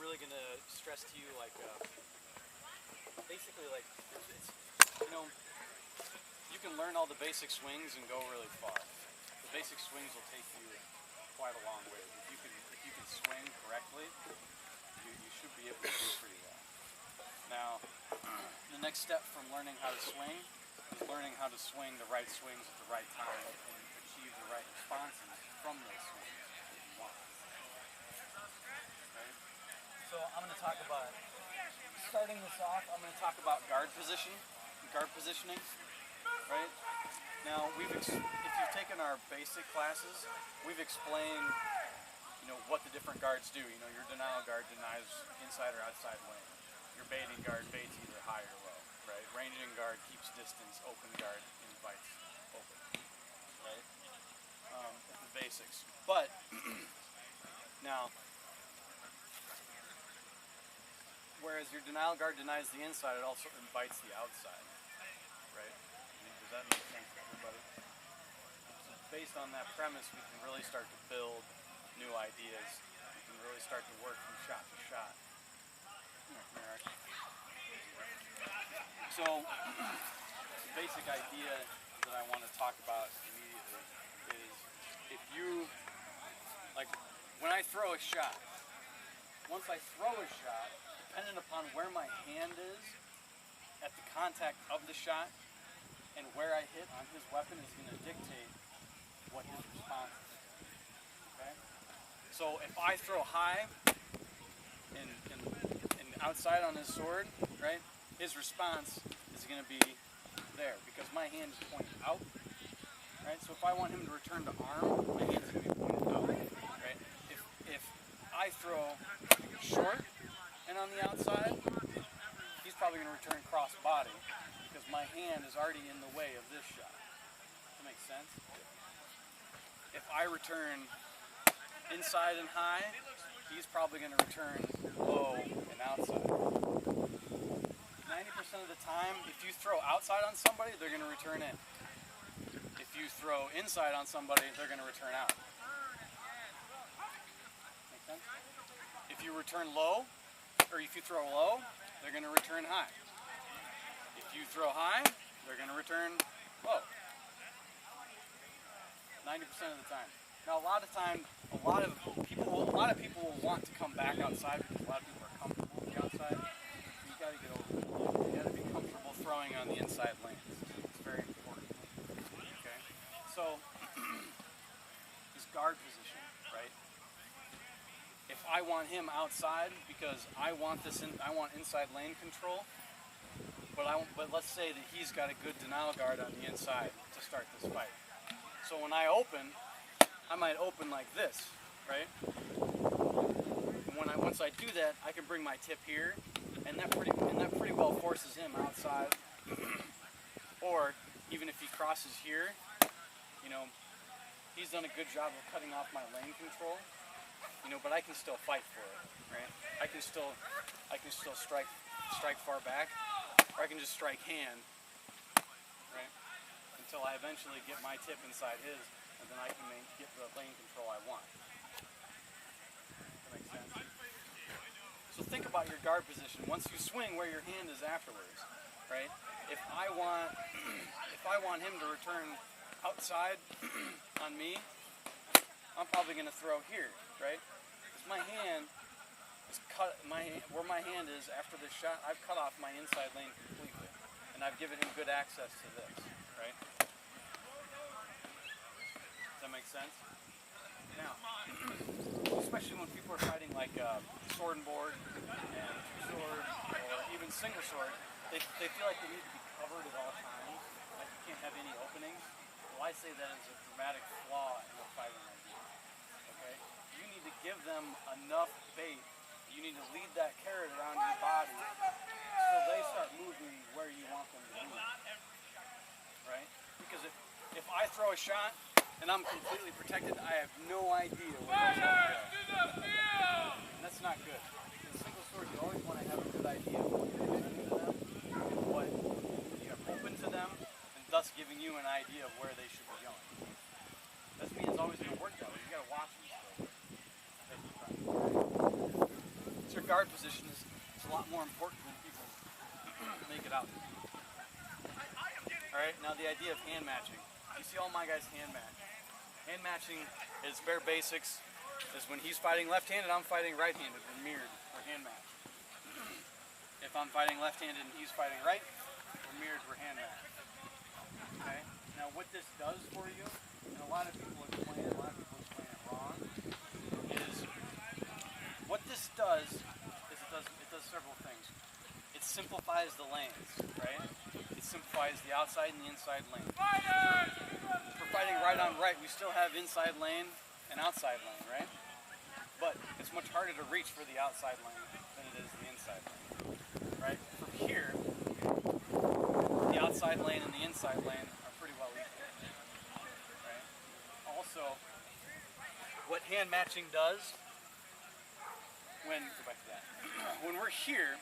really going to stress to you, like, basically, like, it's, you know, you can learn all the basic swings and go really far. The basic swings will take you quite a long way. If you can swing correctly, you should be able to do pretty well. Now, the next step from learning how to swing is learning how to swing the right swings at the right time and achieve the right responses from those swings that you want. Okay? So I'm going to talk about, starting this off, I'm going to talk about guard positioning, right? Now, if you've taken our basic classes, we've explained, you know, what the different guards do. You know, your denial guard denies inside or outside lane. Your baiting guard baits either high or low, right? Ranging guard keeps distance. Open guard invites open, right? The basics. But now, whereas your denial guard denies the inside, it also invites the outside, right? Does that make sense to everybody? So based on that premise, we can really start to build new ideas. We can really start to work from shot to shot. So, the basic idea that I want to talk about immediately is if you, like, when I throw a shot, once I throw a shot, depending upon where my hand is at the contact of the shot and where I hit on his weapon is going to dictate what his response is. Okay? So if I throw high and outside on his sword, right, his response is going to be there because my hand is pointed out, right? So if I want him to return to arm, my hand's going to be pointed out, right? If I throw short and on the outside, he's probably going to return cross body because my hand is already in the way of this shot. Does that make sense? If I return inside and high, he's probably going to return low and outside. 90% of the time, if you throw outside on somebody, they're going to return in. If you throw inside on somebody, they're going to return out. Make sense? If you return low, or if you throw low, they're going to return high. If you throw high, they're going to return low. 90% of the time. Now, a lot of people will want to come back outside because a lot of people are comfortable with the outside. You got to get over it. You got to be comfortable throwing on the inside lanes. It's very important. Okay. So, this guard position, right? If I want him outside because I want inside lane control, but let's say that he's got a good denial guard on the inside to start this fight. So when I open, I might open like this, right? And once I do that, I can bring my tip here, and that pretty well forces him outside. Or even if he crosses here, you know, he's done a good job of cutting off my lane control. You know, but I can still fight for it, right? I can still strike far back, or I can just strike hand, right? Until I eventually get my tip inside his, and then I can get the lane control I want. That makes sense? So think about your guard position. Once you swing, where your hand is afterwards, right? If I want him to return outside on me, I'm probably going to throw here, right? Because my hand is cut. Where my hand is after this shot, I've cut off my inside lane completely, and I've given him good access to this, right? Does that make sense? Now, especially when people are fighting like sword and board and sword or even single sword, they feel like they need to be covered at all times, like you can't have any openings. Well, I say that is a dramatic flaw in the fighting idea. Okay? You need to give them enough bait. You need to lead that carrot around your body so they start moving where you want them to move. Right? Because if I throw a shot and I'm completely protected, I have no idea where it's going to go. And that's not good. In single sword, you always want to have a good idea of what you're presenting to them and what you have open to them, and thus giving you an idea of where they should be going. Doesn't mean it's always going to work that way. You got to watch them still. guard position is a lot more important than people make it out. Alright, now the idea of hand matching. You see all my guys hand match. Hand matching is bare basics, is when he's fighting left-handed, I'm fighting right-handed, we're mirrored, we're hand matched. If I'm fighting left-handed and he's fighting right, we're mirrored, we're hand matched. Okay? Now what this does for you, and a lot of people explain it wrong, is what this does is it does several things. It simplifies the lanes, right? It simplifies the outside and the inside lane. For fighting right on right, we still have inside lane and outside lane, right? But it's much harder to reach for the outside lane than it is the inside lane, right? From here, the outside lane and the inside lane are pretty well equal, right? Also, what hand matching does, go back to that, when we're here,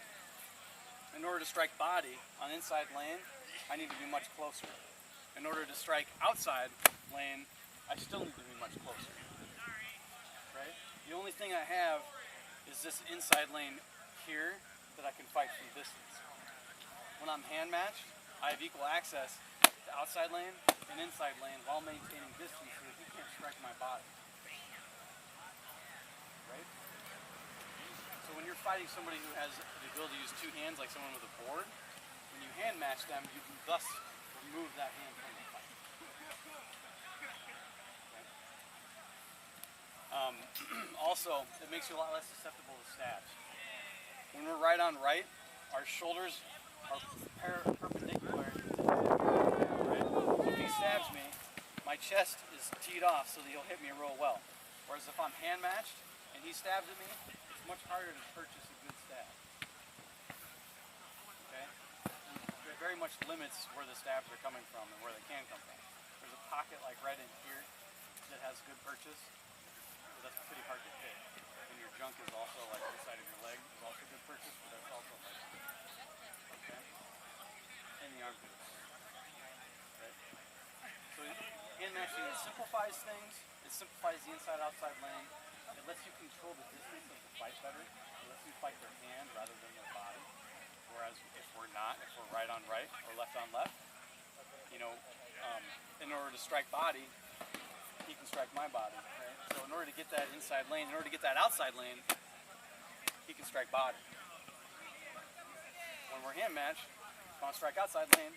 in order to strike body on inside lane, I need to be much closer. In order to strike outside lane, I still need to be much closer. Right? The only thing I have is this inside lane here that I can fight from distance. When I'm hand matched, I have equal access to outside lane and inside lane while maintaining distance so that he can't strike my body. Right? So when you're fighting somebody who has the ability to use two hands, like someone with a board, when you hand match them, you can thus remove that hand from the fight. Okay. Also, it makes you a lot less susceptible to stabs. When we're right on right, our shoulders are perpendicular to the hip. Right? So if he stabs me, my chest is teed off so that he'll hit me real well. Whereas if I'm hand matched and he stabs at me, it's much harder to purchase a good stab. Okay? It very much limits where the stabs are coming from and where they can come from. There's a pocket like right in here that has good purchase, but that's pretty hard to hit. And your junk is also like inside of your leg is also good purchase, but that's also hard to hit. Okay? And the armpits. Right? So hand matching, it simplifies things. It simplifies the inside-outside lane. It lets you control the distance of the fight better. It lets you fight their hand rather than their body. Whereas if we're not, if we're right on right or left on left, you know, in order to strike body, he can strike my body. Right? So in order to get that inside lane, in order to get that outside lane, he can strike body. When we're hand matched, if I want to strike outside lane,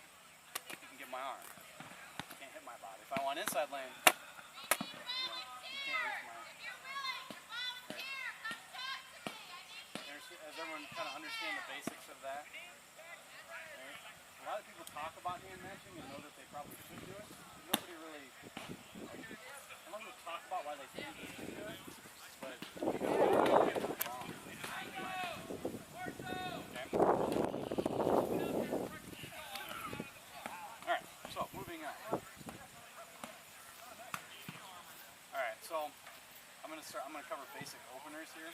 he can get my arm. He can't hit my body. If I want inside lane, you know, he can't reach my arm. Right? Does everyone kind of understand the basics of that? Right? A lot of people talk about hand matching and know that they probably should do it. Nobody really, I don't know, talk about why they think they should do it, but it's wrong. Okay? Alright, so moving on. Alright, so I'm gonna cover basic openers here.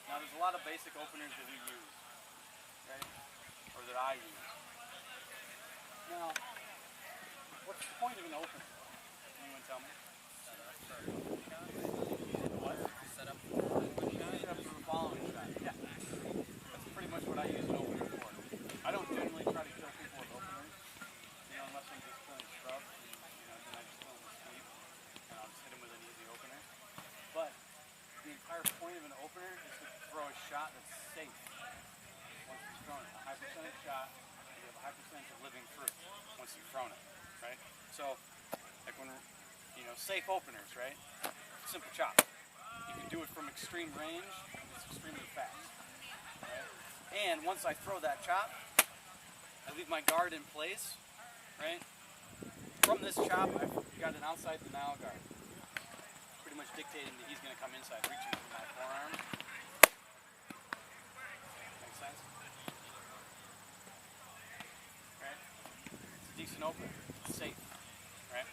Now there's a lot of basic openers that we use, right? Or that I use. Now, what's the point of an opener? Anyone tell me? What? Set up for the following shot. Yeah. That's pretty much what I use an opener for. I don't generally try to kill people with openers, you know, unless I'm just killing scrubs, and, you know, then I just kill them with speed, and I'll just hit them with an easy opener. But the entire point of an opener is to throw a shot that's safe. Once you've thrown it, a high percentage shot, you have a high percentage of living through once you've thrown it, right? So, like when, you know, safe openers, right? Simple chop. You can do it from extreme range, it's extremely fast, right? And once I throw that chop, I leave my guard in place, right? From this chop, I've got an outside denial guard. Pretty much dictating that he's going to come inside, reaching for my forearm. Make sense? Right? It's a decent opener. It's safe. Right?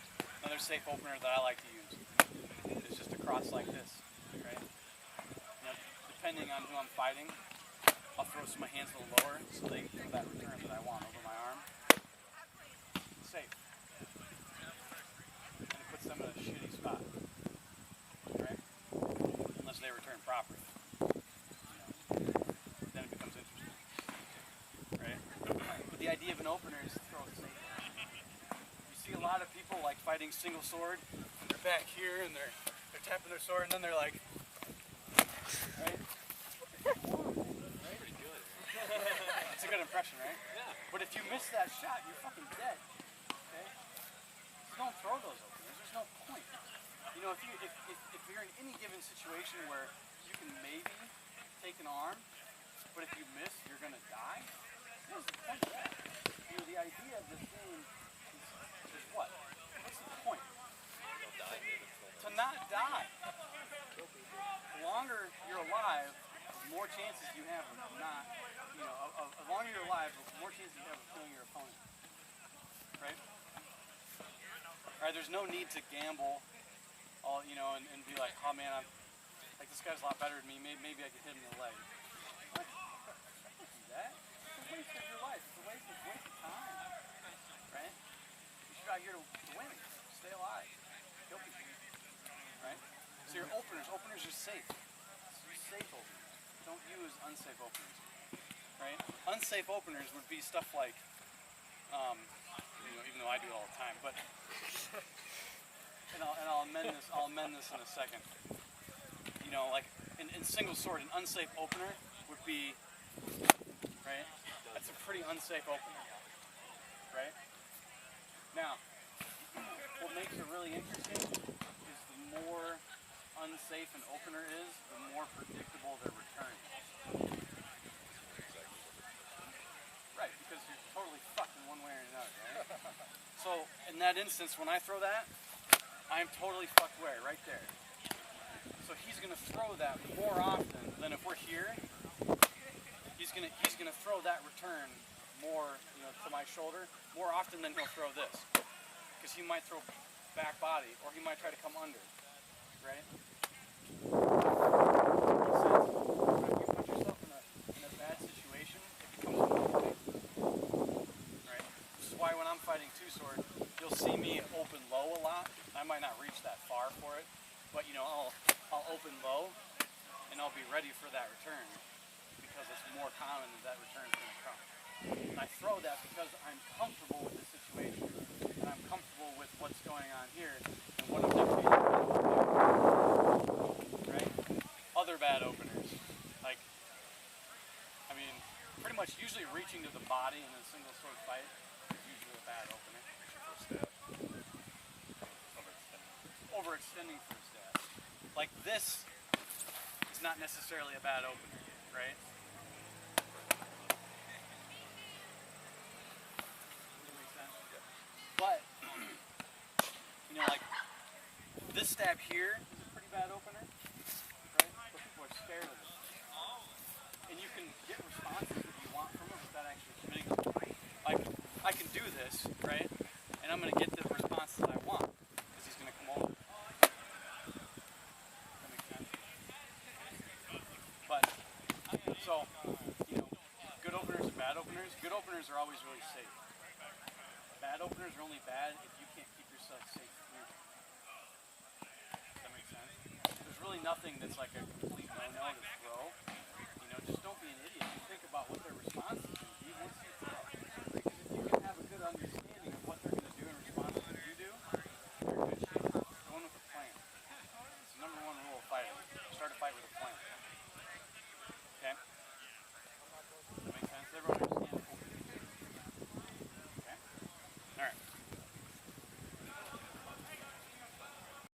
Another safe opener that I like to use is just a cross like this. Right? Now, depending on who I'm fighting, I'll throw some of my hands a little lower so they can throw that return that I want over my arm. It's safe. And it puts them in a shitty spot. Right? Unless they return properly. You know. openers throw safe. You see a lot of people like fighting single sword, and they're back here and they're tapping their sword, and then they're like, right? Pretty good. It's a good impression, right? Yeah. But if you miss that shot, you're fucking dead. Okay? So don't throw those openers. There's no point. You know, if you're in any given situation where you can maybe take an arm, but if you miss, you're gonna die. What's the point of that? You know, the idea of this game is what? What's the point? Don't die, dude. To not die. The longer you're alive, the more chances you have of not, you know, the longer you're alive, the more chances you have of killing your opponent. Right? Alright, there's no need to gamble, all, you know, and be like, oh man, I'm like, this guy's a lot better than me, maybe I could hit him in the leg. What? Don't do that. It's a waste of your life. It's a waste of time. Right? You're out here to win. Stay alive. Kill people. Right? So your openers are safe. Use safe openers. Don't use unsafe openers. Right? Unsafe openers would be stuff like, you know, even though I do it all the time, but and I'll amend this in a second. You know, like in single sword, an unsafe opener would be, right? That's a pretty unsafe opener, right? Now, what makes it really interesting is the more unsafe an opener is, the more predictable their return is. Right, because you're totally fucked in one way or another, right? So, in that instance, when I throw that, I'm totally fucked where? Right there. So he's gonna throw that more often than if we're here. He's gonna throw that return more, you know, to my shoulder more often than he'll throw this, because he might throw back body or he might try to come under, right? If you put yourself in a bad situation, it becomes motivating, right? This is why when I'm fighting two sword, you'll see me open low a lot. I might not reach that far for it, but you know, I'll open low and I'll be ready for that return because it's more common that return is going to come. And I throw that because I'm comfortable with the situation and I'm comfortable with what's going on here and what I'm dictating. Right? Other bad openers, like, I mean, pretty much usually reaching to the body in a single sword fight is usually a bad opener. Overextending for a stab. Like this is not necessarily a bad opener, right? Does that make sense? Yeah. But, you know, like, this stab here is a pretty bad opener, right? But people are scared of it. And you can get responses that you want from it without actually committing to it. Like, I can do this, right? And I'm going to get the response that I want, because he's going to come over. That makes sense? But, so, you know, good openers and bad openers. Good openers are always really safe. Bad openers are only bad if you can't keep yourself safe through them. Does that make sense? There's really nothing that's like a complete no-no to throw.